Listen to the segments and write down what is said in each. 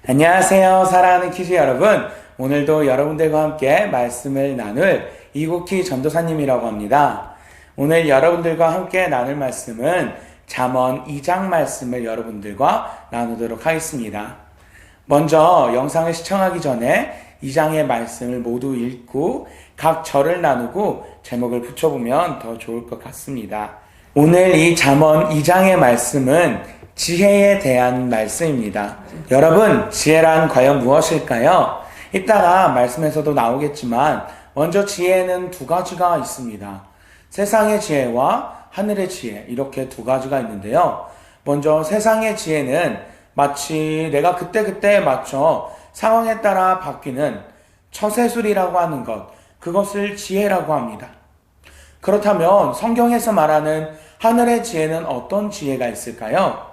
안녕하세요. 사랑하는 키즈 여러분. 오늘도 여러분들과 함께 말씀을 나눌 이국희 전도사님이라고 합니다. 오늘 여러분들과 함께 나눌 말씀은 잠언 2장 말씀을 여러분들과 나누도록 하겠습니다. 먼저 영상을 시청하기 전에 2장의 말씀을 모두 읽고 각 절을 나누고 제목을 붙여보면 더 좋을 것 같습니다. 오늘 이 잠언 2장의 말씀은 지혜에 대한 말씀입니다. 여러분, 지혜란 과연 무엇일까요? 이따가 말씀에서도 나오겠지만 먼저 지혜는 두 가지가 있습니다. 세상의 지혜와 하늘의 지혜, 이렇게 두 가지가 있는데요. 먼저 세상의 지혜는 마치 내가 그때그때 맞춰 상황에 따라 바뀌는 처세술이라고 하는 것, 그것을 지혜라고 합니다. 그렇다면 성경에서 말하는 하늘의 지혜는 어떤 지혜가 있을까요?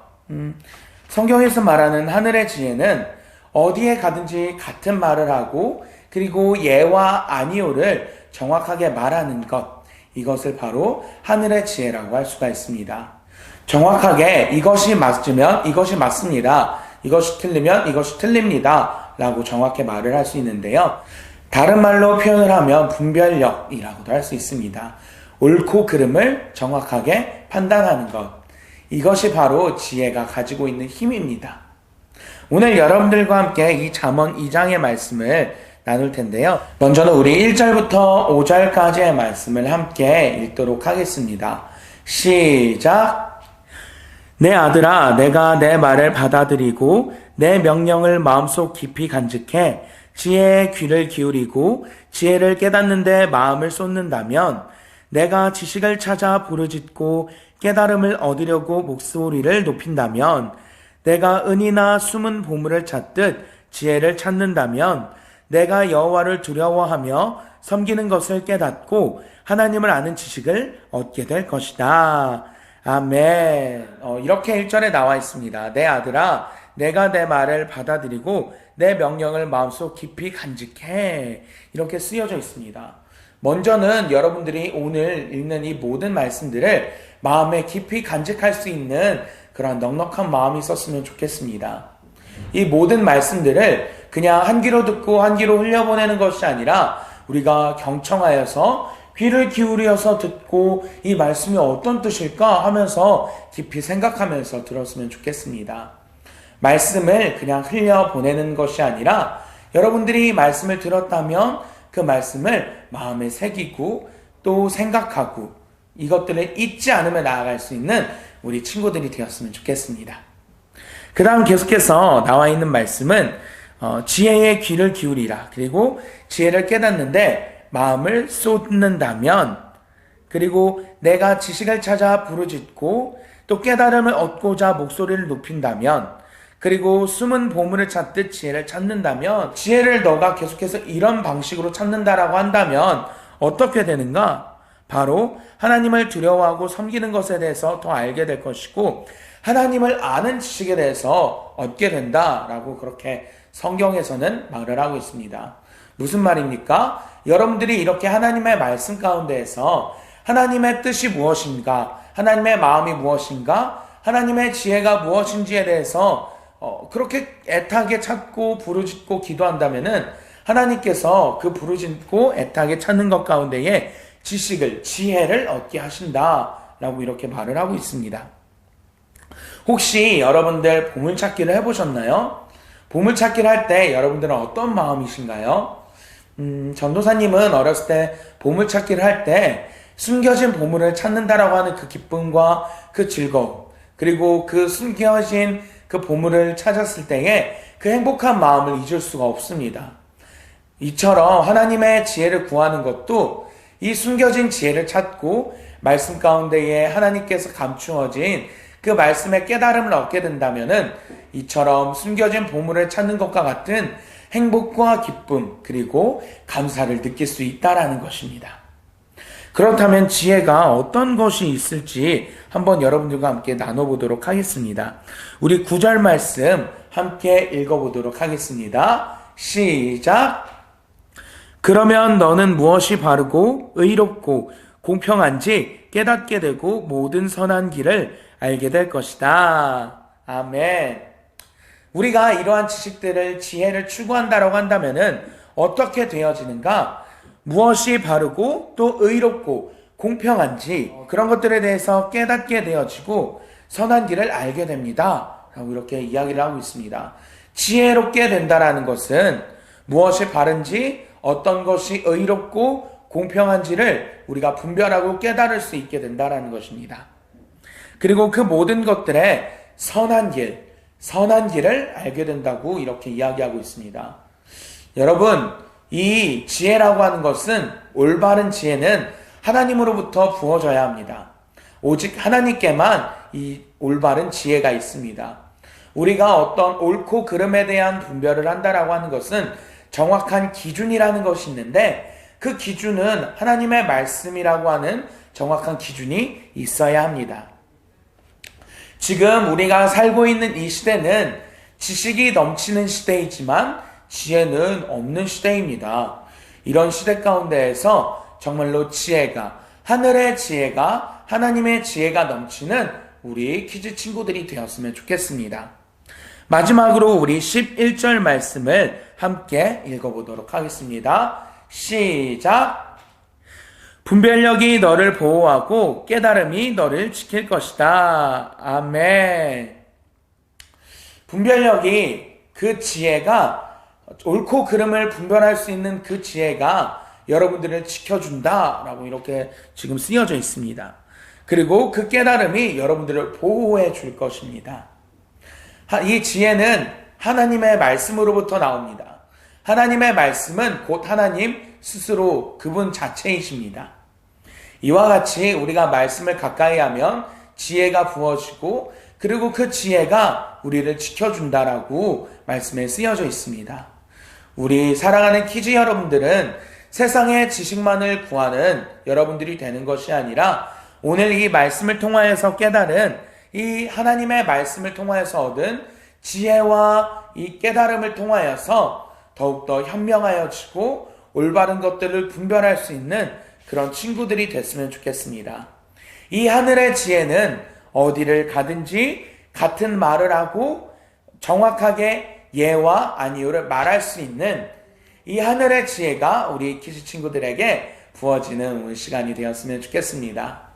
성경에서 말하는 하늘의 지혜는 어디에 가든지 같은 말을 하고 그리고 예와 아니오를 정확하게 말하는 것, 이것을 바로 하늘의 지혜라고 할 수가 있습니다. 정확하게 이것이 맞으면 이것이 맞습니다, 이것이 틀리면 이것이 틀립니다 라고 정확히 말을 할 수 있는데요. 다른 말로 표현을 하면 분별력이라고도 할 수 있습니다. 옳고 그름을 정확하게 판단하는 것, 이것이 바로 지혜가 가지고 있는 힘입니다. 오늘 여러분들과 함께 이 잠언 2장의 말씀을 나눌 텐데요. 먼저는 우리 1절부터 5절까지의 말씀을 함께 읽도록 하겠습니다. 시작! 내 아들아, 내가 내 말을 받아들이고 내 명령을 마음속 깊이 간직해 지혜의 귀를 기울이고 지혜를 깨닫는 데 마음을 쏟는다면 내가 지식을 찾아 부르짖고 깨달음을 얻으려고 목소리를 높인다면 내가 은이나 숨은 보물을 찾듯 지혜를 찾는다면 내가 여호와를 두려워하며 섬기는 것을 깨닫고 하나님을 아는 지식을 얻게 될 것이다. 아멘. 이렇게 1절에 나와 있습니다. 내 아들아, 내가 내 말을 받아들이고 내 명령을 마음속 깊이 간직해, 이렇게 쓰여져 있습니다. 먼저는 여러분들이 오늘 읽는 이 모든 말씀들을 마음에 깊이 간직할 수 있는 그런 넉넉한 마음이 있었으면 좋겠습니다. 이 모든 말씀들을 그냥 한 귀로 듣고 한 귀로 흘려보내는 것이 아니라 우리가 경청하여서 귀를 기울여서 듣고 이 말씀이 어떤 뜻일까 하면서 깊이 생각하면서 들었으면 좋겠습니다. 말씀을 그냥 흘려보내는 것이 아니라 여러분들이 말씀을 들었다면 그 말씀을 마음에 새기고 또 생각하고 이것들을 잊지 않으며 나아갈 수 있는 우리 친구들이 되었으면 좋겠습니다. 그 다음 계속해서 나와 있는 말씀은 지혜의 귀를 기울이라, 그리고 지혜를 깨닫는데 마음을 쏟는다면, 그리고 내가 지식을 찾아 부르짖고 또 깨달음을 얻고자 목소리를 높인다면, 그리고 숨은 보물을 찾듯 지혜를 찾는다면, 지혜를 너가 계속해서 이런 방식으로 찾는다라고 한다면 어떻게 되는가? 바로 하나님을 두려워하고 섬기는 것에 대해서 더 알게 될 것이고 하나님을 아는 지식에 대해서 얻게 된다라고 그렇게 성경에서는 말을 하고 있습니다. 무슨 말입니까? 여러분들이 이렇게 하나님의 말씀 가운데에서 하나님의 뜻이 무엇인가, 하나님의 마음이 무엇인가, 하나님의 지혜가 무엇인지에 대해서 그렇게 애타게 찾고 부르짖고 기도한다면은 하나님께서 그 부르짖고 애타게 찾는 것 가운데에 지식을, 지혜를 얻게 하신다라고 이렇게 말을 하고 있습니다. 혹시 여러분들 보물찾기를 해보셨나요? 보물찾기를 할 때 여러분들은 어떤 마음이신가요? 전도사님은 어렸을 때 보물찾기를 할 때 숨겨진 보물을 찾는다라고 하는 그 기쁨과 그 즐거움, 그리고 그 숨겨진 그 보물을 찾았을 때의 그 행복한 마음을 잊을 수가 없습니다. 이처럼 하나님의 지혜를 구하는 것도 이 숨겨진 지혜를 찾고 말씀 가운데에 하나님께서 감추어진 그 말씀의 깨달음을 얻게 된다면은 이처럼 숨겨진 보물을 찾는 것과 같은 행복과 기쁨 그리고 감사를 느낄 수 있다라는 것입니다. 그렇다면 지혜가 어떤 것이 있을지 한번 여러분들과 함께 나눠보도록 하겠습니다. 우리 9절 말씀 함께 읽어보도록 하겠습니다. 시작! 그러면 너는 무엇이 바르고 의롭고 공평한지 깨닫게 되고 모든 선한 길을 알게 될 것이다. 아멘. 우리가 이러한 지식들을, 지혜를 추구한다라고 한다면은 어떻게 되어지는가? 무엇이 바르고 또 의롭고 공평한지 그런 것들에 대해서 깨닫게 되어지고 선한 길을 알게 됩니다. 라고 이렇게 이야기를 하고 있습니다. 지혜롭게 된다라는 것은 무엇이 바른지, 어떤 것이 의롭고 공평한지를 우리가 분별하고 깨달을 수 있게 된다라는 것입니다. 그리고 그 모든 것들의 선한 길을 알게 된다고 이렇게 이야기하고 있습니다. 여러분, 이 지혜라고 하는 것은, 올바른 지혜는 하나님으로부터 부어져야 합니다. 오직 하나님께만 이 올바른 지혜가 있습니다. 우리가 어떤 옳고 그름에 대한 분별을 한다라고 하는 것은 정확한 기준이라는 것이 있는데, 그 기준은 하나님의 말씀이라고 하는 정확한 기준이 있어야 합니다. 지금 우리가 살고 있는 이 시대는 지식이 넘치는 시대이지만 지혜는 없는 시대입니다. 이런 시대 가운데에서 정말로 지혜가, 하늘의 지혜가, 하나님의 지혜가 넘치는 우리 키즈 친구들이 되었으면 좋겠습니다. 마지막으로 우리 11절 말씀을 함께 읽어보도록 하겠습니다. 시작! 분별력이 너를 보호하고 깨달음이 너를 지킬 것이다. 아멘. 분별력이, 그 지혜가, 옳고 그름을 분별할 수 있는 그 지혜가 여러분들을 지켜준다라고 이렇게 지금 쓰여져 있습니다. 그리고 그 깨달음이 여러분들을 보호해 줄 것입니다. 이 지혜는 하나님의 말씀으로부터 나옵니다. 하나님의 말씀은 곧 하나님 스스로 그분 자체이십니다. 이와 같이 우리가 말씀을 가까이 하면 지혜가 부어지고, 그리고 그 지혜가 우리를 지켜준다라고 말씀에 쓰여져 있습니다. 우리 사랑하는 키즈 여러분들은 세상의 지식만을 구하는 여러분들이 되는 것이 아니라, 오늘 이 말씀을 통하여서 깨달은, 이 하나님의 말씀을 통하여서 얻은 지혜와 이 깨달음을 통하여서 더욱더 현명하여지고 올바른 것들을 분별할 수 있는 그런 친구들이 됐으면 좋겠습니다. 이 하늘의 지혜는 어디를 가든지 같은 말을 하고 정확하게 예와 아니요를 말할 수 있는 이 하늘의 지혜가 우리 키즈 친구들에게 부어지는 시간이 되었으면 좋겠습니다.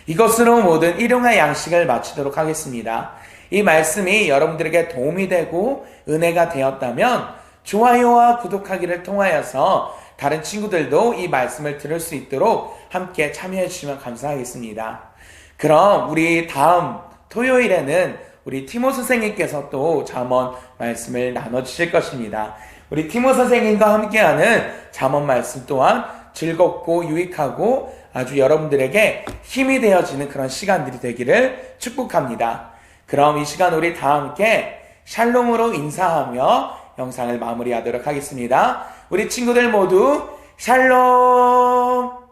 이것으로 모든 일용할 양식을 마치도록 하겠습니다. 이 말씀이 여러분들에게 도움이 되고 은혜가 되었다면 좋아요와 구독하기를 통하여서 다른 친구들도 이 말씀을 들을 수 있도록 함께 참여해 주시면 감사하겠습니다. 그럼 우리 다음 토요일에는 우리 티모 선생님께서 또 잠언 말씀을 나눠주실 것입니다. 우리 티모 선생님과 함께하는 잠언 말씀 또한 즐겁고 유익하고 아주 여러분들에게 힘이 되어지는 그런 시간들이 되기를 축복합니다. 그럼 이 시간 우리 다 함께 샬롬으로 인사하며 영상을 마무리하도록 하겠습니다. 우리 친구들 모두 샬롬!